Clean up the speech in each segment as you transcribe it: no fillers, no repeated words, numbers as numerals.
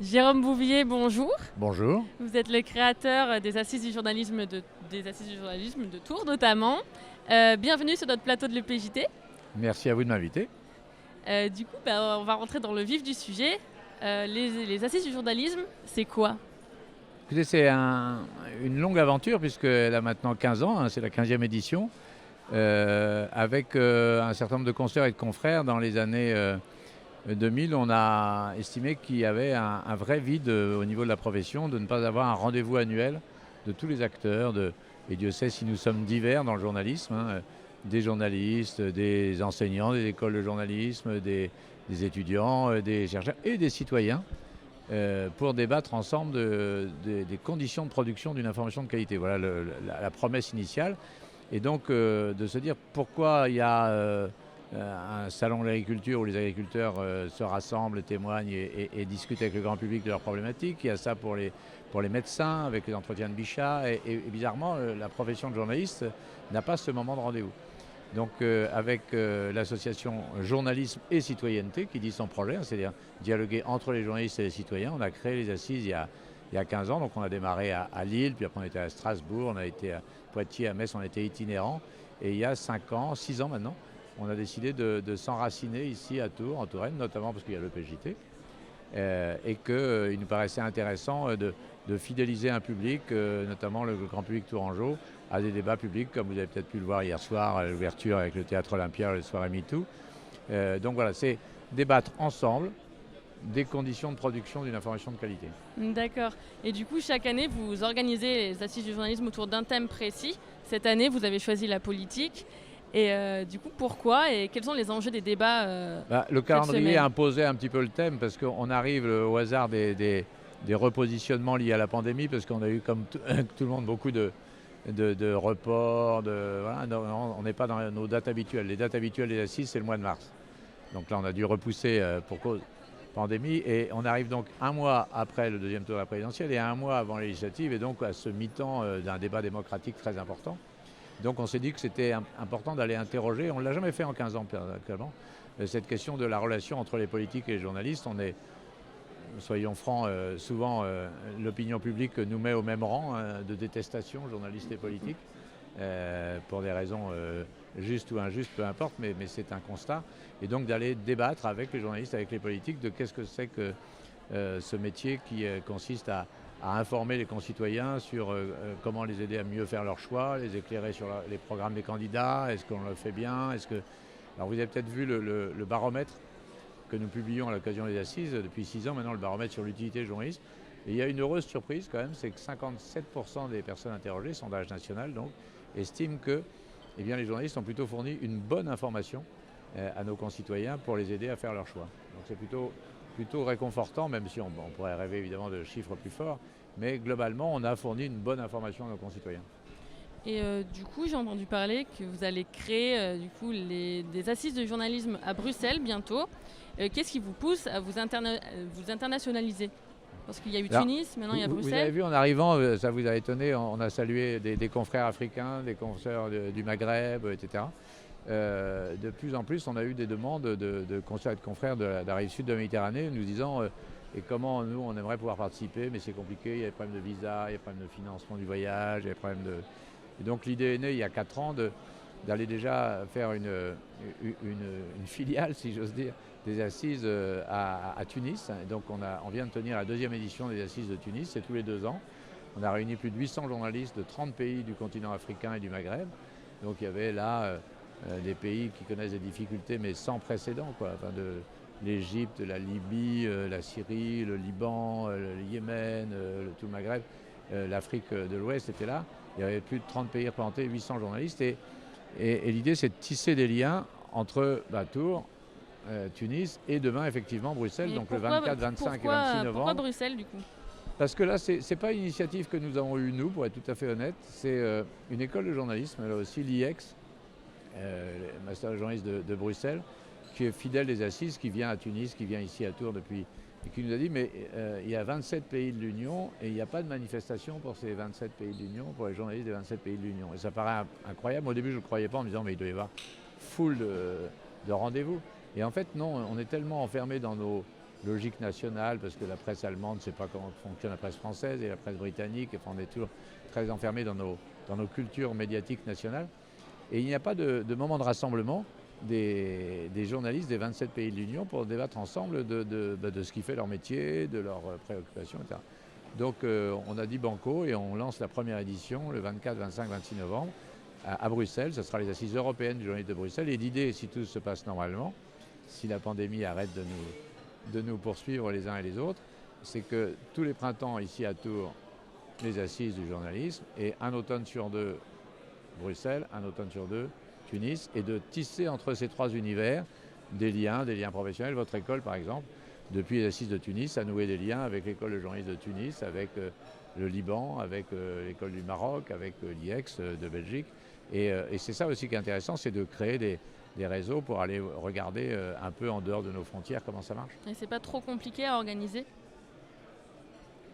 Jérôme Bouvier, bonjour. Bonjour, Vous êtes le créateur des Assises du journalisme de Tours notamment. Bienvenue sur notre plateau de l'EPJT. merci à vous de m'inviter. On va rentrer dans le vif du sujet. Les Assises du journalisme, c'est quoi? Écoutez, c'est une longue aventure puisqu'elle a maintenant 15 ans, c'est la 15e édition, avec un certain nombre de consoeurs et de confrères. Dans les années 2000, on a estimé qu'il y avait un vrai vide au niveau de la profession de ne pas avoir un rendez-vous annuel de tous les acteurs, et Dieu sait si nous sommes divers dans le journalisme, des journalistes, des enseignants des écoles de journalisme, des étudiants, des chercheurs et des citoyens. Pour débattre ensemble des conditions de production d'une information de qualité. Voilà la promesse initiale. Et donc de se dire pourquoi il y a un salon de l'agriculture où les agriculteurs se rassemblent, témoignent et discutent avec le grand public de leurs problématiques. Il y a ça pour les médecins avec les entretiens de Bichat. Et bizarrement, la profession de journaliste n'a pas ce moment de rendez-vous. Donc avec l'association Journalisme et Citoyenneté qui dit son projet, c'est-à-dire dialoguer entre les journalistes et les citoyens, on a créé les assises il y a 15 ans. Donc on a démarré à Lille, puis après on était à Strasbourg, on a été à Poitiers, à Metz, on était itinérants. Et il y a 5 ans, 6 ans maintenant, on a décidé de s'enraciner ici à Tours, en Touraine, notamment parce qu'il y a le PJT. Et qu'il nous paraissait intéressant de fidéliser un public, notamment le grand public tourangeau, à des débats publics, comme vous avez peut-être pu le voir hier soir à l'ouverture avec le Théâtre Olympia, le soir MeToo. Donc voilà, c'est débattre ensemble des conditions de production d'une information de qualité. D'accord. Et du coup, chaque année, vous organisez les Assises du journalisme autour d'un thème précis. Cette année, vous avez choisi la politique. Et du coup, pourquoi et quels sont les enjeux des débats Le cette calendrier semaine? a imposé un petit peu le thème parce qu'on arrive au hasard des repositionnements liés à la pandémie, parce qu'on a eu, comme tout le monde, beaucoup de reports. Voilà, on n'est pas dans nos dates habituelles. Les dates habituelles des assises, c'est le mois de mars. Donc là, on a dû repousser pour cause pandémie. Et on arrive donc un mois après le deuxième tour de la présidentielle et un mois avant la législative, et donc à ce mi-temps d'un débat démocratique très important. Donc on s'est dit que c'était important d'aller interroger, on ne l'a jamais fait en 15 ans actuellement, cette question de la relation entre les politiques et les journalistes. On est, soyons francs, souvent l'opinion publique nous met au même rang de détestation, journalistes et politiques, pour des raisons justes ou injustes, peu importe, mais c'est un constat. Et donc d'aller débattre avec les journalistes, avec les politiques, de qu'est-ce que c'est que ce métier qui consiste à informer les concitoyens sur comment les aider à mieux faire leurs choix, les éclairer sur les programmes des candidats, est-ce qu'on le fait bien, Alors vous avez peut-être vu le baromètre que nous publions à l'occasion des assises depuis 6 ans maintenant, le baromètre sur l'utilité du journalisme. Et il y a une heureuse surprise quand même, c'est que 57% des personnes interrogées, sondage national donc, estiment que les journalistes ont plutôt fourni une bonne information à nos concitoyens pour les aider à faire leurs choix. Donc c'est plutôt réconfortant, même si on pourrait rêver évidemment de chiffres plus forts, mais globalement on a fourni une bonne information à nos concitoyens. Et du coup, j'ai entendu parler que vous allez créer des assises de journalisme à Bruxelles bientôt. Qu'est-ce qui vous pousse à vous internationaliser? Parce qu'il y a eu Alors, Tunis, maintenant il y a vous avez Bruxelles. vu en arrivant, ça vous a étonné, on a salué des confrères africains, des confrères du Maghreb, etc. De plus en plus, on a eu des demandes de consoeurs et de confrères de la rive sud de la Méditerranée nous disant et comment nous on aimerait pouvoir participer, mais c'est compliqué, il y a des problèmes de visa, il y a des problèmes de financement du voyage, il y a des problèmes de... Et donc l'idée est née il y a 4 ans d'aller déjà faire une filiale, si j'ose dire, des assises à Tunis. Et donc on vient de tenir la deuxième édition des assises de Tunis, c'est tous les 2 ans. On a réuni plus de 800 journalistes de 30 pays du continent africain et du Maghreb. Donc il y avait là des pays qui connaissent des difficultés mais sans précédent, quoi. Enfin, de l'Égypte, la Libye, la Syrie, le Liban, le Yémen, tout le Maghreb, l'Afrique de l'Ouest était là. Il y avait plus de 30 pays représentés, 800 journalistes. Et l'idée, c'est de tisser des liens entre Tours, Tunis et demain, effectivement, Bruxelles, Et donc le 24, 25 et 26 pourquoi novembre. Bruxelles du coup? Parce que là, ce n'est pas une initiative que nous avons eue, nous, pour être tout à fait honnête. C'est une école de journalisme, là aussi, l'IEX, le Master de journalisme de Bruxelles, qui est fidèle des assises, qui vient à Tunis, qui vient ici à Tours depuis, et qui nous a dit, mais il y a 27 pays de l'Union et il n'y a pas de manifestation pour ces 27 pays de l'Union, pour les journalistes des 27 pays de l'Union. Et ça paraît incroyable. Au début, je ne le croyais pas en me disant, mais il doit y avoir foule de rendez-vous. Et en fait, non, on est tellement enfermés dans nos logique nationale, parce que la presse allemande ne sait pas comment fonctionne la presse française et la presse britannique. Enfin, on est toujours très enfermés dans nos cultures médiatiques nationales. Et il n'y a pas de moment de rassemblement des journalistes des 27 pays de l'Union pour débattre ensemble de ce qui fait leur métier, de leurs préoccupations, etc. Donc on a dit banco et on lance la première édition le 24, 25, 26 novembre à Bruxelles. Ce sera les assises européennes du journalisme de Bruxelles. Et l'idée, si tout se passe normalement, si la pandémie arrête de nous poursuivre les uns et les autres, c'est que tous les printemps, ici à Tours, les assises du journalisme, et un automne sur deux, Bruxelles, un automne sur deux, Tunis, et de tisser entre ces trois univers des liens professionnels. Votre école, par exemple, depuis les assises de Tunis, a noué des liens avec l'école de journalisme de Tunis, avec le Liban, avec l'école du Maroc, avec l'IEX de Belgique. Et c'est ça aussi qui est intéressant, c'est de créer des réseaux pour aller regarder un peu en dehors de nos frontières comment ça marche. Et c'est pas trop compliqué à organiser?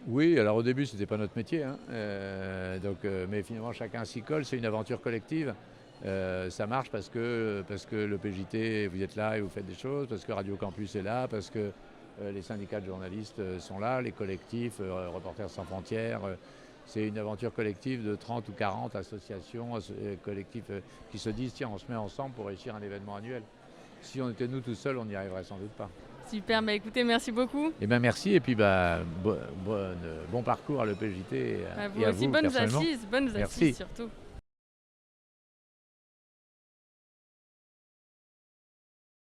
Oui, alors au début, c'était pas notre métier, hein. Mais finalement, chacun s'y colle, c'est une aventure collective. Ça marche parce que le PJT, vous êtes là et vous faites des choses, parce que Radio Campus est là, parce que les syndicats de journalistes sont là, les collectifs, Reporters sans frontières. C'est une aventure collective de 30 ou 40 associations, collectifs qui se disent tiens, on se met ensemble pour réussir un événement annuel. Si on était nous tout seuls, on n'y arriverait sans doute pas. Super, écoutez, merci beaucoup. Eh bien merci et puis bon parcours à l'EPJT et À vous à aussi, vous bonnes personnellement. assises Merci. surtout.